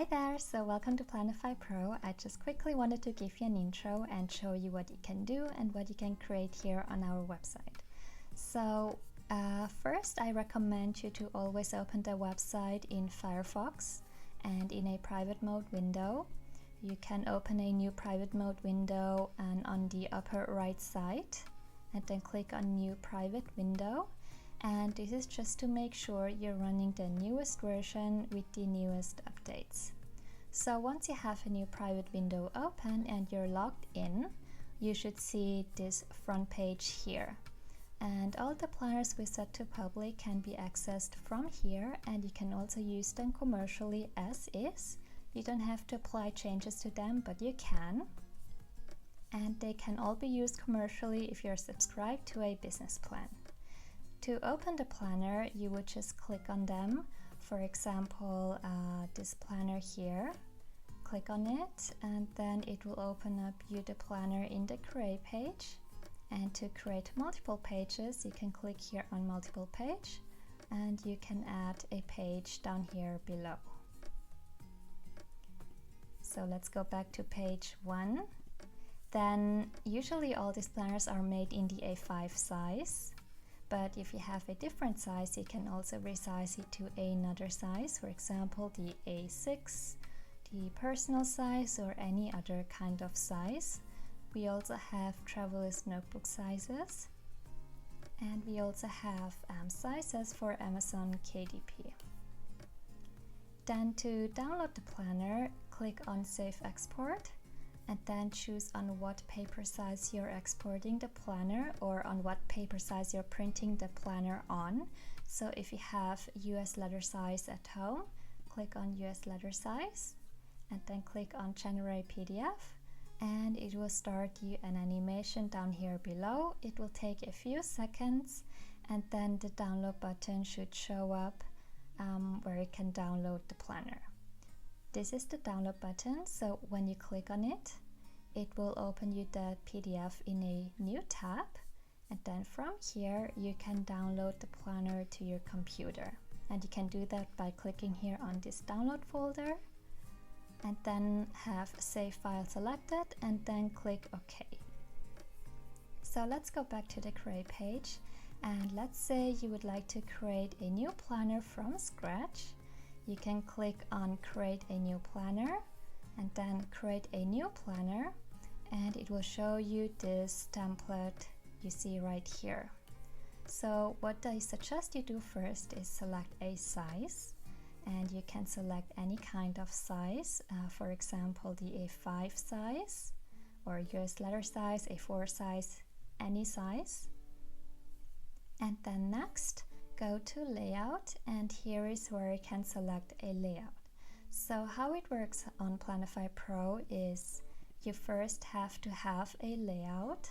Hi there, so welcome to Planify Pro. I just quickly wanted to give you an intro and show you what you can do and what you can create here on our website. So first I recommend you to always open the website in Firefox and in a private mode window. You can open a new private mode window and on the upper right side and then click on New Private Window. And this is just to make sure you're running the newest version with the newest updates. So once you have a new private window open and you're logged in, you should see this front page here. And all the planners we set to public can be accessed from here, and you can also use them commercially as is. You don't have to apply changes to them, but you can. And they can all be used commercially if you're subscribed to a business plan. To open the planner, you would just click on them. For example, this planner here. Click on it and then it will open up you the planner in the Create page. And to create multiple pages, you can click here on Multiple Page and you can add a page down here below. So let's go back to page 1. Then usually all these planners are made in the A5 size. But if you have a different size, you can also resize it to another size, for example, the A6, the personal size, or any other kind of size. We also have traveler's notebook sizes, and we also have sizes for Amazon KDP. Then to download the planner, click on Save Export. And then choose on what paper size you're exporting the planner or on what paper size you're printing the planner on. So if you have US letter size at home, click on US letter size and then click on Generate PDF and it will start you an animation down here below. It will take a few seconds and then the download button should show up where you can download the planner. This is the download button, so when you click on it, it will open you the PDF in a new tab, and then from here you can download the planner to your computer. And you can do that by clicking here on this download folder, and then have Save File selected, and then click OK. So let's go back to the Create page, and let's say you would like to create a new planner from scratch. You can click on Create a New Planner and then Create a New Planner, and it will show you this template you see right here. So what I suggest you do first is select a size, and you can select any kind of size, for example the A5 size or US letter size, A4 size, any size. And then next, go to Layout, and here is where you can select a layout. So how it works on Planify Pro is you first have to have a layout,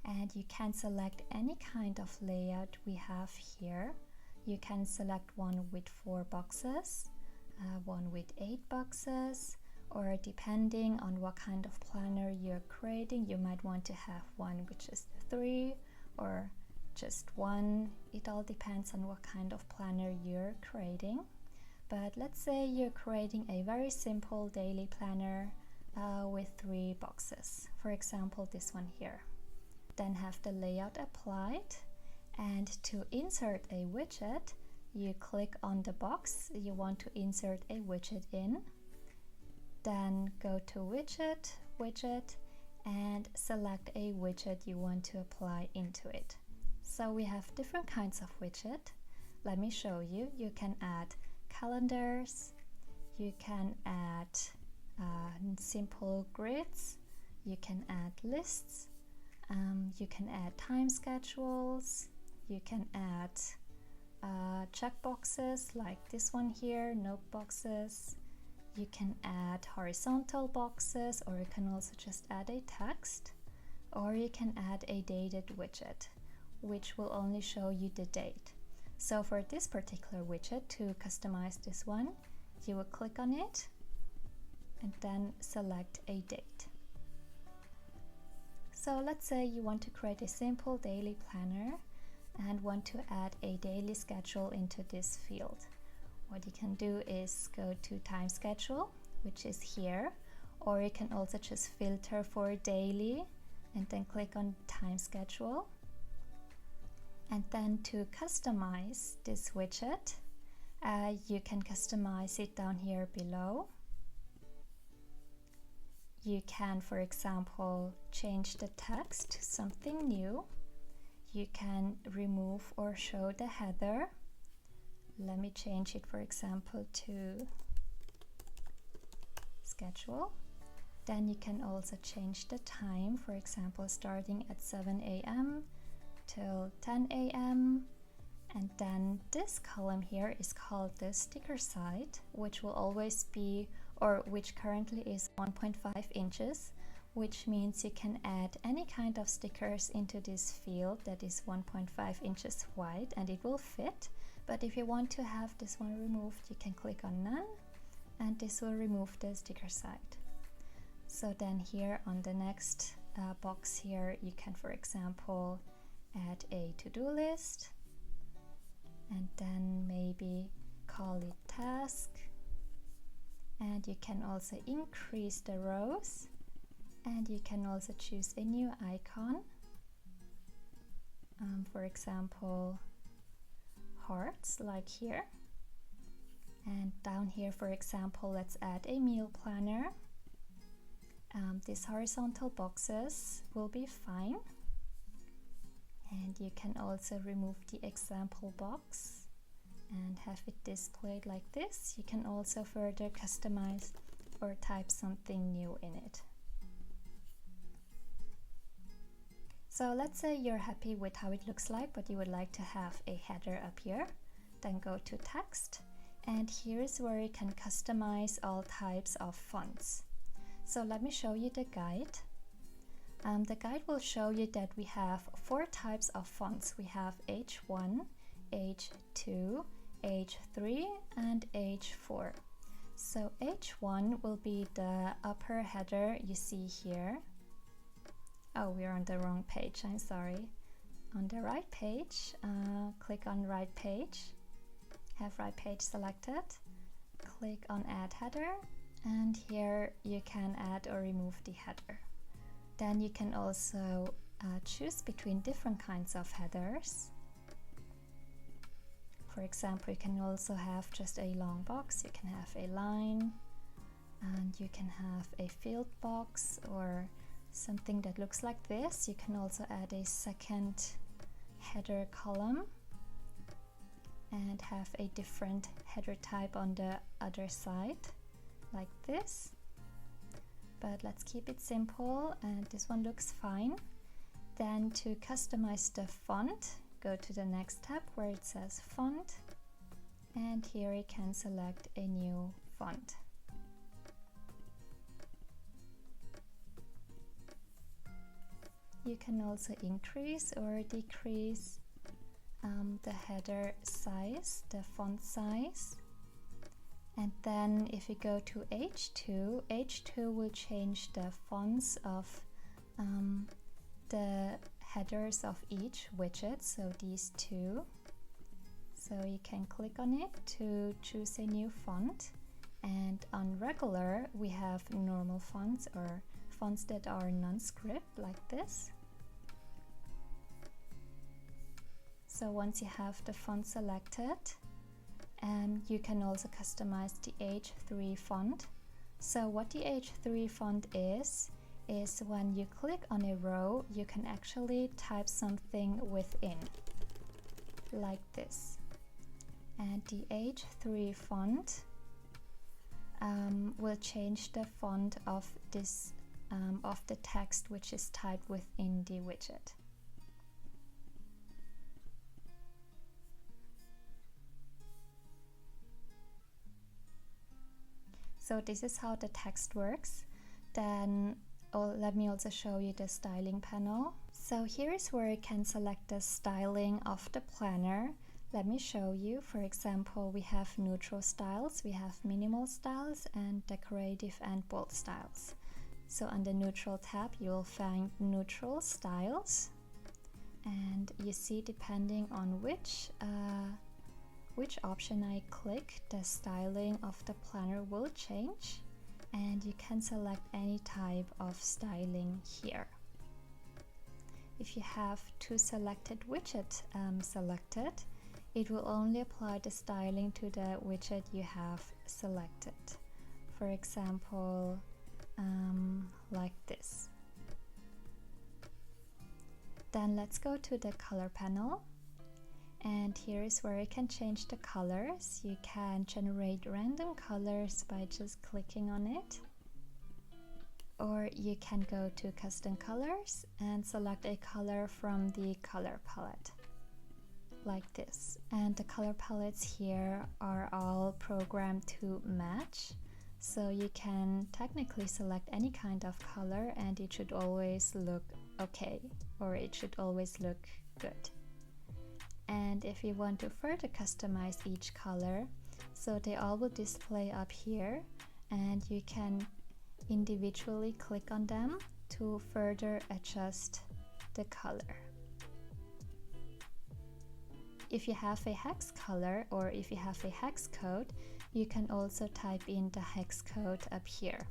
and you can select any kind of layout we have here. You can select one with 4 boxes, one with 8 boxes, or depending on what kind of planner you're creating, you might want to have one with just 3 or just 1. It all depends on what kind of planner you're creating. But let's say you're creating a very simple daily planner with 3 boxes. For example, this one here. Then have the layout applied, and to insert a widget, you click on the box you want to insert a widget in. Then go to Widget, and select a widget you want to apply into it. So we have different kinds of widget. Let me show you. You can add calendars, you can add simple grids, you can add lists, you can add time schedules, you can add checkboxes like this one here, note boxes. You can add horizontal boxes, or you can also just add a text, or you can add a dated widget, which will only show you the date. So for this particular widget, to customize this one, you will click on it and then select a date. So let's say you want to create a simple daily planner and want to add a daily schedule into this field. what you can do is go to time schedule, which is here, or you can also just filter for daily and then click on time schedule. And then to customize this widget, you can customize it down here below. You can, for example, change the text to something new. You can remove or show the header. Let me change it, for example, to schedule. Then you can also change the time, for example, starting at 7 a.m. till 10 a.m. And then this column here is called the sticker site, which will always be, or which currently is 1.5 inches, which means you can add any kind of stickers into this field that is 1.5 inches wide and it will fit. But if you want to have this one removed, you can click on none and this will remove the sticker site. So then here on the next box here, you can, for example, add a to-do list and then maybe call it task. And you can also increase the rows, and you can also choose a new icon, for example hearts, like here. And down here, for example, let's add a meal planner. These horizontal boxes will be fine, and you can also remove the example box and have it displayed like this. You can also further customize or type something new in it. So let's say you're happy with how it looks like, but you would like to have a header up here. Then go to text, and here's where you can customize all types of fonts. So let me show you the guide. The guide will show you that we have 4 types of fonts. We have H1, H2, H3 and H4. So H1 will be the upper header you see here. Oh, we're on the wrong page, I'm sorry. On the right page, click on right page, have right page selected, click on add header, and here you can add or remove the header. Then you can also choose between different kinds of headers. For example, you can also have just a long box, you can have a line, and you can have a field box or something that looks like this. You can also add a second header column and have a different header type on the other side, like this. But let's keep it simple, and this one looks fine. Then to customize the font, go to the next tab where it says font, and here you can select a new font. You can also increase or decrease the header size, the font size. And then if you go to H2, H2 will change the fonts of the headers of each widget, so these two. So you can click on it to choose a new font, and on regular we have normal fonts or fonts that are non-script, like this. So once you have the font selected, you can also customize the H3 font. So what the H3 font is when you click on a row, you can actually type something within, like this. And the H3 font will change the font of this of the text which is typed within the widget. So this is how the text works. Then let me also show you the styling panel. So here is where you can select the styling of the planner. Let me show you. For example, we have neutral styles, we have minimal styles, and decorative and bold styles. So on the neutral tab you will find neutral styles, and you see depending on which which option I click, the styling of the planner will change, and you can select any type of styling here. If you have two selected widget selected, it will only apply the styling to the widget you have selected. For example, like this. Then let's go to the color panel, and here is where you can change the colors. You can generate random colors by just clicking on it, or you can go to custom colors and select a color from the color palette like this. And the color palettes here are all programmed to match, so you can technically select any kind of color and it should always look okay, or it should always look good. And if you want to further customize each color, so they all will display up here, and you can individually click on them to further adjust the color. If you have a hex color, or if you have a hex code, you can also type in the hex code up here.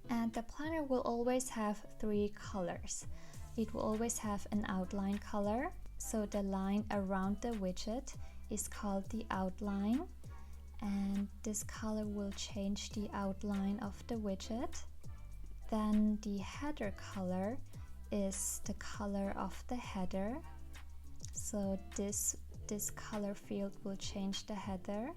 And the planner will always have three colors. It will always have an outline color, so the line around the widget is called the outline, and this color will change the outline of the widget. Then the header color is the color of the header, so this color field will change the header.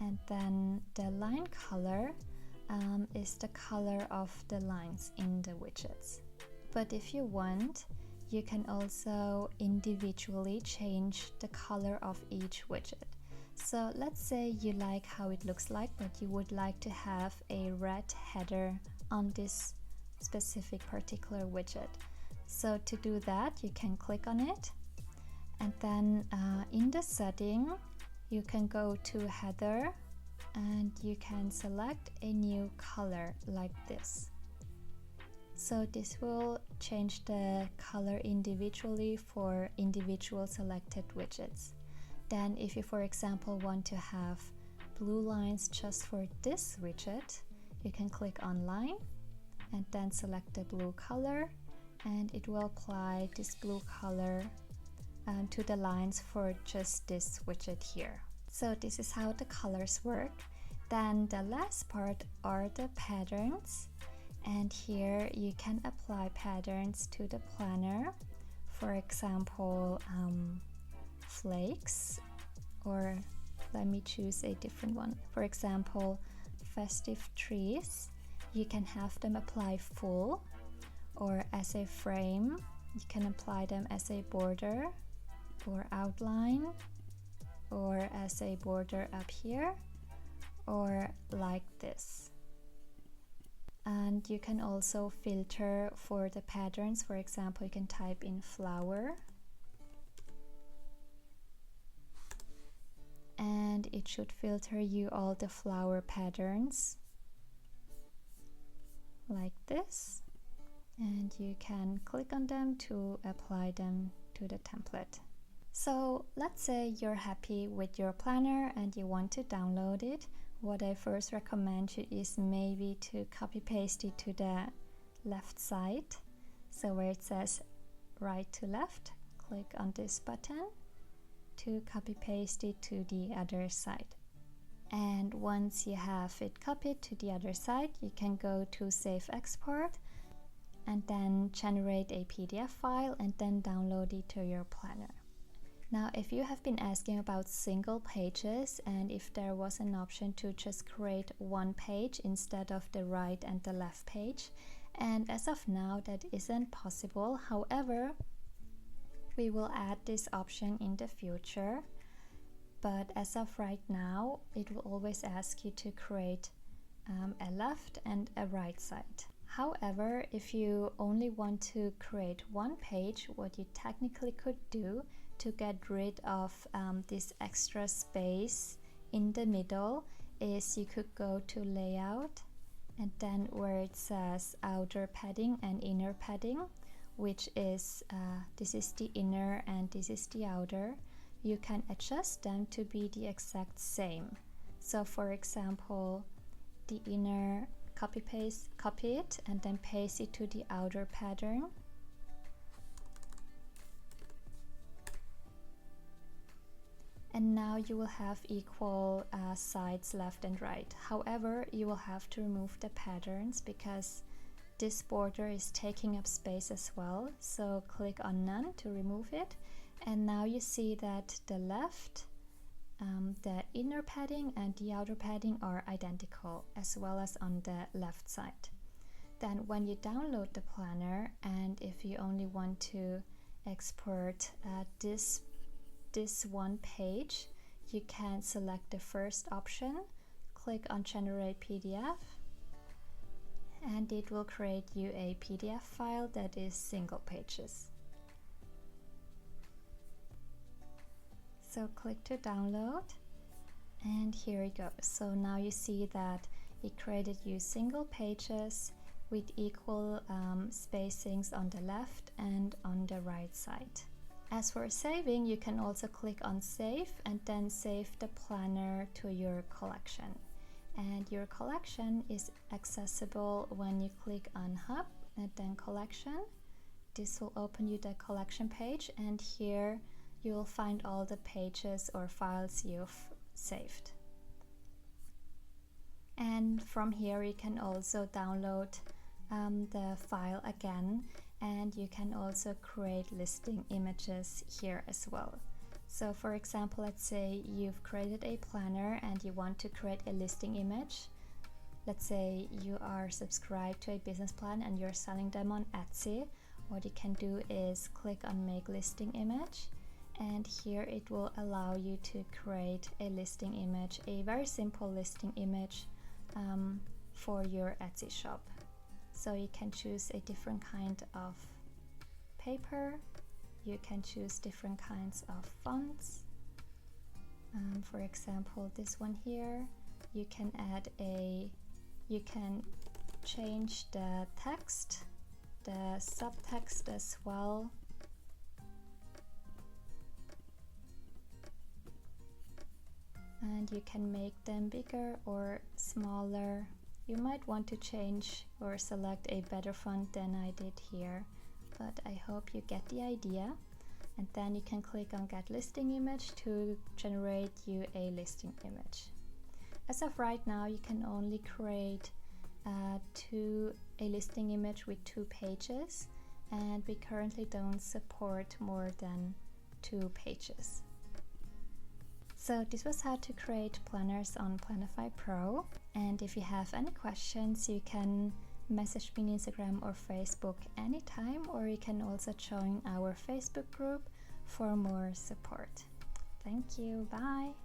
And then the line color is the color of the lines in the widgets. But if you want, you can also individually change the color of each widget. So let's say you like how it looks like, but you would like to have a red header on this specific particular widget. So to do that, you can click on it, and then in the setting, you can go to header, and you can select a new color like this. So this will change the color individually for individual selected widgets. Then if you, for example, want to have blue lines just for this widget, you can click on line and then select the blue color, and it will apply this blue color to the lines for just this widget here. So this is how the colors work. Then the last part are the patterns, and here you can apply patterns to the planner. For example, flakes, or let me choose a different one. For example, festive trees. You can have them apply full, or as a frame. You can apply them as a border or outline, or as a border up here, or like this. And you can also filter for the patterns. For example, you can type in flower, and it should filter you all the flower patterns like this, and you can click on them to apply them to the template. So let's say you're happy with your planner and you want to download it. What I first recommend you is maybe to copy paste it to the left side. So where it says right to left, click on this button to copy paste it to the other side. And once you have it copied to the other side, you can go to Save Export and then generate a PDF file and then download it to your planner. Now, if you have been asking about single pages, and if there was an option to just create one page instead of the right and the left page, and as of now that isn't possible. However, we will add this option in the future, but as of right now it will always ask you to create a left and a right side. However, if you only want to create one page, what you technically could do to get rid of this extra space in the middle is you could go to layout, and then where it says outer padding and inner padding, which is this is the inner and this is the outer, you can adjust them to be the exact same. So for example, the inner copy it and then paste it to the outer pattern. And now you will have equal sides left and right. However, you will have to remove the patterns because this border is taking up space as well. So click on none to remove it. And now you see that the left, the inner padding and the outer padding are identical, as well as on the left side. Then when you download the planner, and if you only want to export this one page, you can select the first option, click on Generate PDF, and it will create you a PDF file that is single pages. So click to download, and here it goes. So now you see that it created you single pages with equal spacings on the left and on the right side. As for saving, you can also click on Save and then save the planner to your collection. And your collection is accessible when you click on Hub and then Collection. This will open you the collection page, and here you will find all the pages or files you've saved. And from here you can also download the file again, and you can also create listing images here as well. So for example, let's say you've created a planner and you want to create a listing image. Let's say you are subscribed to a business plan and you're selling them on Etsy. What you can do is click on Make Listing Image, and here it will allow you to create a listing image, a very simple listing image for your Etsy shop. So you can choose a different kind of paper, you can choose different kinds of fonts. For example, this one here, you can change the text, the subtext as well. And you can make them bigger or smaller. You might want to change or select a better font than I did here, but I hope you get the idea. And then you can click on Get Listing Image to generate you a listing image. As of right now, you can only create a listing image with 2 pages, and we currently don't support more than 2 pages. So this was how to create planners on Planify Pro, and if you have any questions, you can message me on Instagram or Facebook anytime, or you can also join our Facebook group for more support. Thank you, bye!